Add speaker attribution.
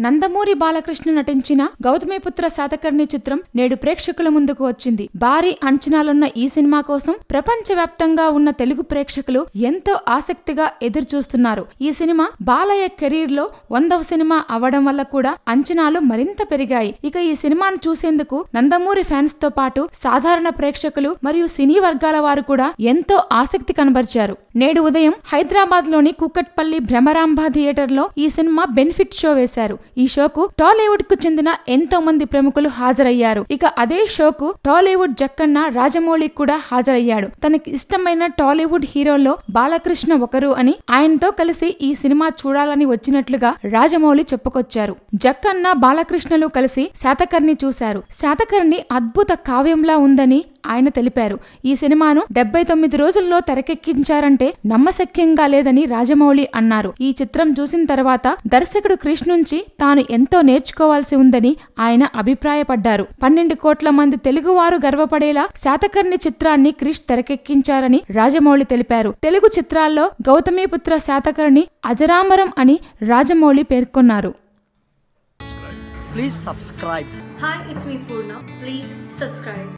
Speaker 1: నందమూరి బాలకృష్ణ నటించిన గౌతమిపుత్ర శాతకర్ణి చిత్రం నేడు ప్రేక్షకుల ముందుకు వచ్చింది. భారీ అంచనాలున్న ఈ సినిమా కోసం ప్రపంచవ్యాప్తంగా ఉన్న తెలుగు ప్రేక్షకులు ఎంతో ఆసక్తిగా ఎదురు చూస్తున్నారు. ఈ సినిమా బాలయ్య కెరీర్ లో 100వ సినిమా అవడం వల్ల కూడా అంచనాలు మరింత పెరిగాయి. ఇక ఈ సినిమాను చూసేందుకు నందమూరి ఫ్యాన్స్ తో పాటు సాధారణ ప్రేక్షకులు మరియు సినీ వర్గాల వారు కూడా ఎంతో ఆసక్తి కనబరిచారు. నేడు ఉదయం హైదరాబాద్ లోని కూకట్పల్లి భ్రమరాంబ థియేటర్ లో ఈ సినిమా బెనిఫిట్ షో వేశారు. ఈ షోకు టాలీవుడ్ కు చెందిన ఎంతో మంది ప్రముఖులు హాజరయ్యారు. ఇక అదే షోకు టాలీవుడ్ జక్కన్న రాజమౌళి కూడా హాజరయ్యాడు. తనకి ఇష్టమైన టాలీవుడ్ హీరోల్లో బాలకృష్ణ ఒకరు అని, ఆయనతో కలిసి ఈ సినిమా చూడాలని వచ్చినట్లుగా రాజమౌళి చెప్పుకొచ్చారు. జక్కన్న బాలకృష్ణలు కలిసి శాతకర్ణి చూశారు. శాతకర్ణి అద్భుత కావ్యంలా ఉందని ఆయన తెలిపారు. ఈ సినిమాను 79 రోజుల్లో తెరకెక్కించారంటే నమ్మశక్యంగా లేదని రాజమౌళి అన్నారు. ఈ చిత్రం చూసిన తర్వాత దర్శకుడు క్రిష్ నుంచి తాను ఎంతో నేర్చుకోవాల్సి ఉందని ఆయన అభిప్రాయపడ్డారు. 12 కోట్ల మంది తెలుగువారు గర్వపడేలా శాతకర్ణి చిత్రాన్ని క్రిష్ తెరకెక్కించారని రాజమౌళి తెలిపారు. తెలుగు చిత్రాల్లో గౌతమిపుత్ర శాతకర్ణి అజరామరం అని రాజమౌళి పేర్కొన్నారు.
Speaker 2: Please subscribe.
Speaker 3: Hi, it's me Purna. Please subscribe.